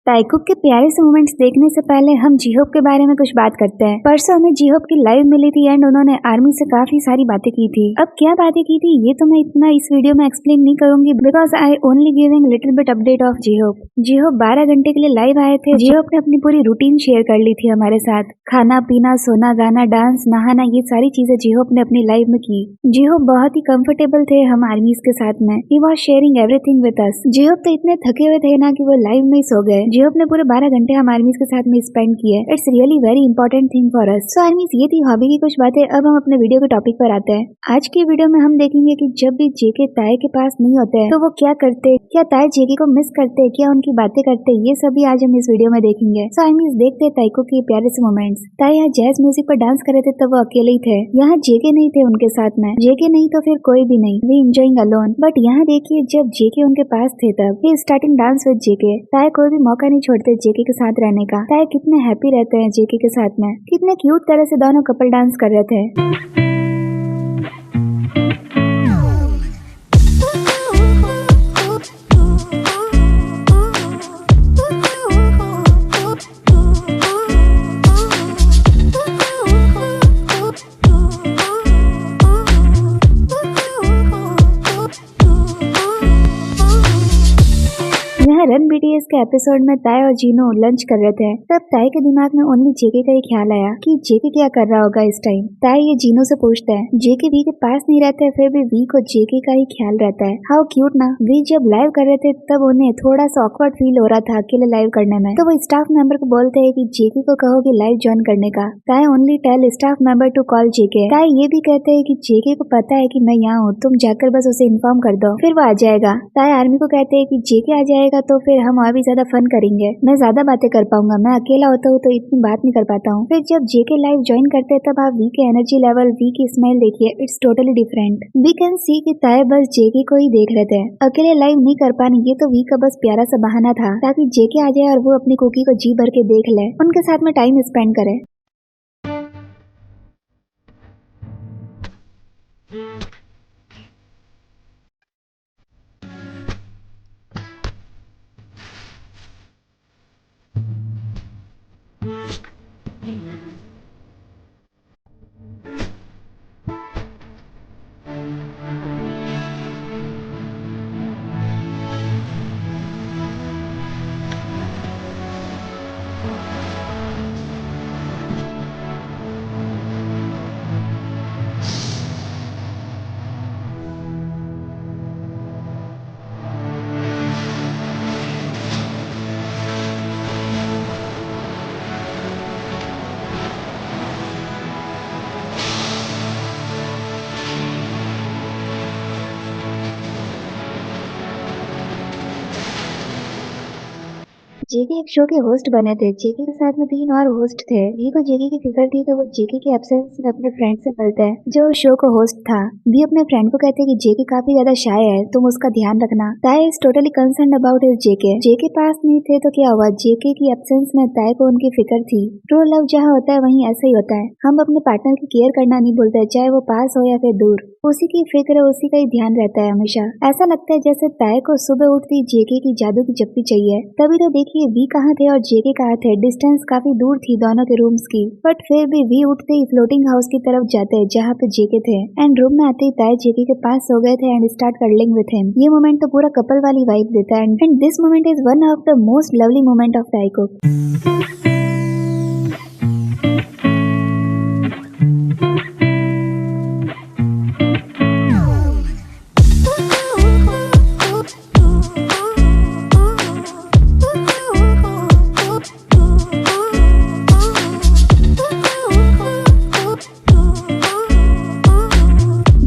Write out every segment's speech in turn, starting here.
ताइकुक के प्यारे से मोमेंट्स देखने से पहले हम जीहोप के बारे में कुछ बात करते हैं। परसों हमें जीहोप की लाइव मिली थी एंड उन्होंने आर्मी से काफी सारी बातें की थी। अब क्या बातें की थी ये तो मैं इतना इस वीडियो में एक्सप्लेन नहीं करूंगी because I only giving little bit update of J Hope. J Hope 12 घंटे के लिए लाइव आए थे। जीहोप ने अपनी पूरी रूटीन शेयर कर ली थी हमारे साथ। खाना पीना सोना गाना डांस नहाना ये सारी चीजें जीहोप ने अपनी लाइव में की। जीहोप बहुत ही कंफर्टेबल थे हम आर्मीज के साथ में। He was sharing everything with us. J Hope तो इतने थके हुए थे ना कि वो लाइव में ही सो गए। जीहोप ने पूरे 12 घंटे हम आर्मीज के साथ में स्पेंड किए। It's really very important thing for us. सो आर्मीज ये थी हॉबी की कुछ बातें। अब हम अपने वीडियो के टॉपिक पर आते हैं। आज की वीडियो में हम देखेंगे कि जब भी जेके ताए के पास नहीं होते हैं तो वो क्या करते, क्या ताए जेके को मिस करते, क्या उनकी बातें करते, ये सभी आज हम इस वीडियो में देखेंगे। सो आर्मीज देखते ताइकुक के प्यारे से मोमेंट्स। ताए यहाँ जैज म्यूजिक पर डांस कर रहे थे तब वो अकेले ही थे। यहाँ जेके नहीं थे उनके साथ में। जेके नहीं तो फिर कोई भी नहीं। We enjoying alone. बट यहाँ देखिए जब जेके उनके पास थे तब ही स्टार्टिंग डांस विद जेके। ताए कोई भी मौका नहीं छोड़ते जेके के साथ रहने का। ताए कितने हैप्पी रहते हैं जेके के साथ में। कितने क्यूट तरह से दोनों कपल डांस कर रहे थे। रन बीटीएस के एपिसोड में ताए और जीनो लंच कर रहे थे तब ताए के दिमाग में ओनली जेके का ही ख्याल आया कि जेके क्या कर रहा होगा इस टाइम। ताए ये जीनो से पूछता है। जेके वी के पास नहीं रहते फिर भी वी को जेके का ही ख्याल रहता है। हाउ क्यूट ना। वी जब लाइव कर रहे थे तब उन्हें थोड़ा सा ऑकवर्ड फील हो रहा था अकेले लाइव करने में, तो वो स्टाफ मेंबर को बोलते है कि जेके को कहो कि लाइव ज्वाइन करने का। Tae only tell staff member to call JK. Tae ये भी कहते है कि जेके को पता है कि मैं यहाँ हूँ, तुम जाकर बस उसे इन्फॉर्म कर दो फिर वो आ जाएगा। ताए आर्मी को कहते है कि जेके आ जाएगा तो फिर हम और भी ज्यादा फन करेंगे। मैं ज्यादा बातें कर पाऊंगा, मैं अकेला होता हूँ तो इतनी बात नहीं कर पाता हूँ। फिर जब जेके लाइव ज्वाइन करते हैं तब आप वी के एनर्जी लेवल, वी की स्माइल देखिए, it's totally different. We can see कि ताए बस जेके को ही देख रहे थे। अकेले लाइव नहीं कर पाने ये तो वी का बस प्यारा सा बहाना था ताकि जेके आ जाए और वो अपनी कुकी को जी भर के देख ले, उनके साथ में टाइम स्पेंड करे। जेके एक शो के होस्ट बने थे। जेके के साथ में 3 और होस्ट थे। वी को जेके की फिक्र थी तो वो जेके के एब्सेंस में अपने फ्रेंड से मिलते हैं जो शो का होस्ट था। वी अपने फ्रेंड को कहते हैं कि जेके काफी ज्यादा शाय है, तुम उसका ध्यान रखना। Tae is totally concern about his JK. JK पास नहीं थे तो क्या हुआ, जेके की एब्सेंस में ताए को उनकी फिक्र थी। ट्रू लव जहाँ होता है वहीं ऐसा ही होता है। हम अपने पार्टनर की केयर करना नहीं भूलते, चाहे वो पास हो या फिर दूर। उसी की फिक्र, उसी का ही ध्यान रहता है हमेशा। ऐसा लगता है जैसे ताए को सुबह उठती जेके की जादू की जप्पी चाहिए। तभी तो देखिए वी कहाँ थे और जेके कहाँ थे। डिस्टेंस काफी दूर थी दोनों के रूम्स की, बट फिर भी वी उठते ही फ्लोटिंग हाउस की तरफ जाते हैं जहाँ पे जेके थे एंड रूम में आते ही ताए जेके के पास सो गए थे and start curling with him. ये मोमेंट तो पूरा कपल वाली वाइब देता है and this moment is one of the most lovely moment of Taekook.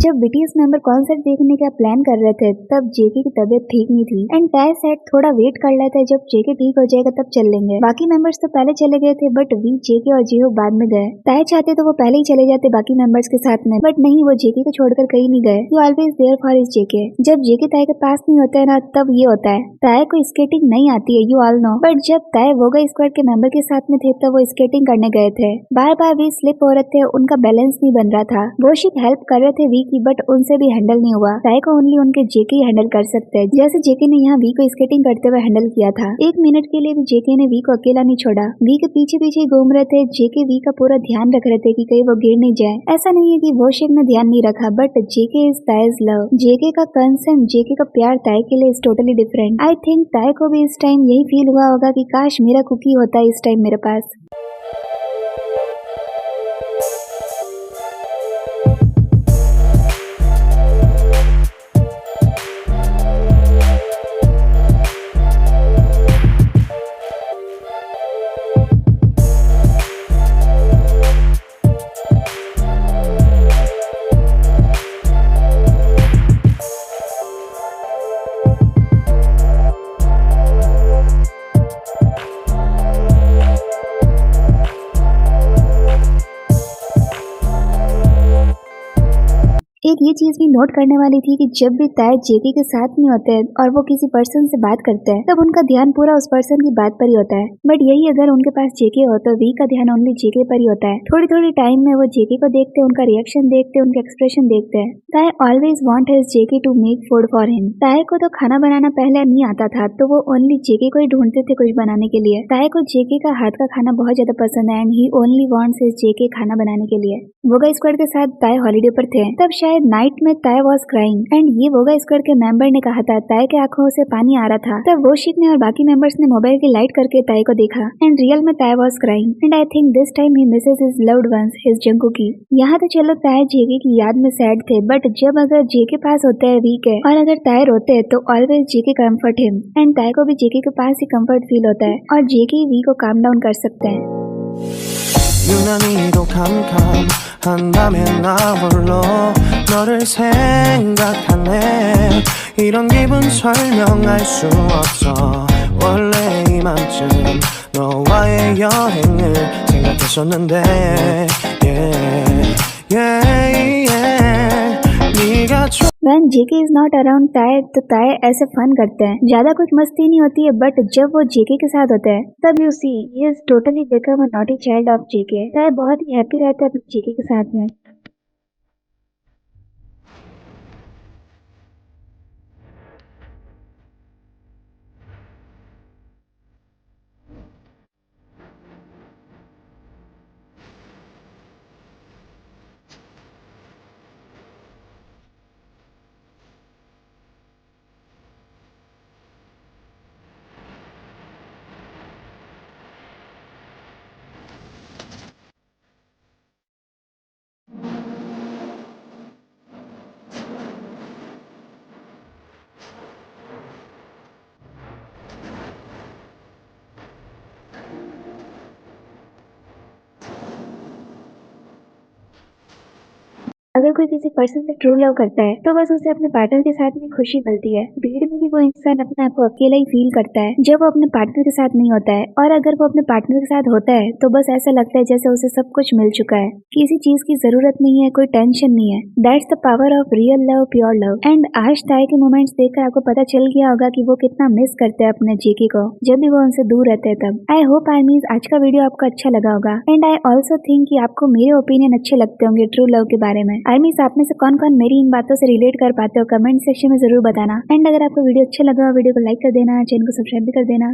जब बीटीएस मेंबर कॉन्सर्ट देखने का प्लान कर रहे थे तब जेके की तबीयत ठीक नहीं थी एंड ताए सेट थोड़ा वेट कर लेते हैं, जब जेके ठीक हो जाएगा तब चल लेंगे। बाकी मेंबर्स तो पहले चले गए थे बट वी, जेके और जीहो बाद में गए। ताए चाहते तो वो पहले ही चले जाते बाकी मेंबर्स के साथ में, बट नहीं, वो जेके को छोड़कर कहीं नहीं गए। You always there for his JK. जब जेके ताए के पास नहीं होता है ना तब ये होता है। ताए को स्केटिंग नहीं आती है, यू ऑल नो, बट जब ताए वोगा स्क्वाड के मेंबर के साथ में थे तब वो स्केटिंग करने गए थे। बार बार वी स्लिप हो रहे थे, उनका बैलेंस नहीं बन रहा था। वो शिप हेल्प कर रहे थे वी की बट उनसे भी हैंडल नहीं हुआ। ताई को ओनली उनके जेके ही हैंडल कर सकते हैं, जैसे जेके ने यहाँ वी को स्केटिंग करते हुए हैंडल किया था। 1 मिनट के लिए भी जेके ने वी को अकेला नहीं छोड़ा। वी के पीछे पीछे घूम रहे थे। जेके वी का पूरा ध्यान रख रहे थे कि कहीं वो गिर नहीं जाए। ऐसा नहीं है कि वोशिक ने ध्यान नहीं रखा, बट जेके इज ताईज लव। जेके का कंसर्न, जेके का प्यार ताई के लिए is totally different. I think ताई को भी इस टाइम यही फील हुआ होगा कि काश मेरा कुकी होता इस टाइम मेरे पास। एक ये चीज भी नोट करने वाली थी कि जब भी ताई जेके के साथ में होते हैं और वो किसी पर्सन से बात करते हैं, तब उनका ध्यान पूरा उस पर्सन की बात पर ही होता है। बट यही अगर उनके पास जेके हो तो वी का ध्यान ओनली जेके पर ही होता है। थोड़ी थोड़ी टाइम में वो जेके को देखते, उनका रिएक्शन देखते, उनके एक्सप्रेशन देखते हैं। ताई always want his JK to make food for him. ताई को तो खाना बनाना पहले नहीं आता था, तो वो ओनली जेके को ही ढूंढते थे कुछ बनाने के लिए। ताई को जेके का हाथ का खाना बहुत ज्यादा पसंद है and he only wants his JK खाना बनाने के लिए। वोगा स्क्वाड के साथ ताई हॉलीडे पर थे, तब शायद नाइट में ताई वॉज क्राइंग एंड ये वोगा स्क्वाड के मेंबर ने कहा था ताई के आंखों से पानी आ रहा था। तब वोशिक ने और बाकी मेंबर्स ने मोबाइल की लाइट करके ताई को देखा एंड रियल में Tae was crying and I think this time he misses his loved ones, his Jungkookie. यहाँ तो चलो ताई जेके की याद में सैड थे, बट जब अगर जेके पास होते हैं वी के और अगर ताई रोते हैं तो always JK comfort him and ताई को भी जेके के पास ही कम्फर्ट फील होता है और जेके वी को काम डाउन कर सकते हैं। 유난히도 캄캄한다면 나 홀로 너를 생각하네. 이런 기분 설명할 수 없어. 원래 이맘쯤 너와의 여행을 생각했었는데 네가 When JK is not around ताई, तो ताई ऐसे फन करते हैं, ज्यादा कुछ मस्ती नहीं होती है, बट जब वो जेके के साथ होते हैं तब you see he is totally become a naughty child of JK. Tae बहुत ही हैप्पी रहता है अपने जेके के साथ में। अगर कोई किसी पर्सन से ट्रू लव करता है तो बस उसे अपने पार्टनर के साथ में खुशी मिलती है। भीड़ में भी वो इंसान अपने आप को अकेला ही फील करता है जब वो अपने पार्टनर के साथ नहीं होता है, और अगर वो अपने पार्टनर के साथ होता है तो बस ऐसा लगता है जैसे उसे सब कुछ मिल चुका है, किसी चीज की जरूरत नहीं है, कोई टेंशन नहीं है। That's the power of real love, pure love. And आज ताई के मोमेंट्स देखकर आपको पता चल गया होगा कि वो कितना मिस करते हैं अपने जेके को जब भी वो उनसे दूर रहते हैं तब। आई होप आर्मीज आज का वीडियो आपको अच्छा लगा होगा एंड आई ऑल्सो थिंक कि आपको मेरे ओपिनियन अच्छे लगते होंगे ट्रू लव के बारे में। आर्मीज आप में से कौन कौन मेरी इन बातों से रिलेट कर पाते हो कमेंट सेक्शन में जरूर बताना। एंड अगर आपको वीडियो अच्छा लगा वीडियो को लाइक कर देना, चैनल को सब्सक्राइब भी कर देना।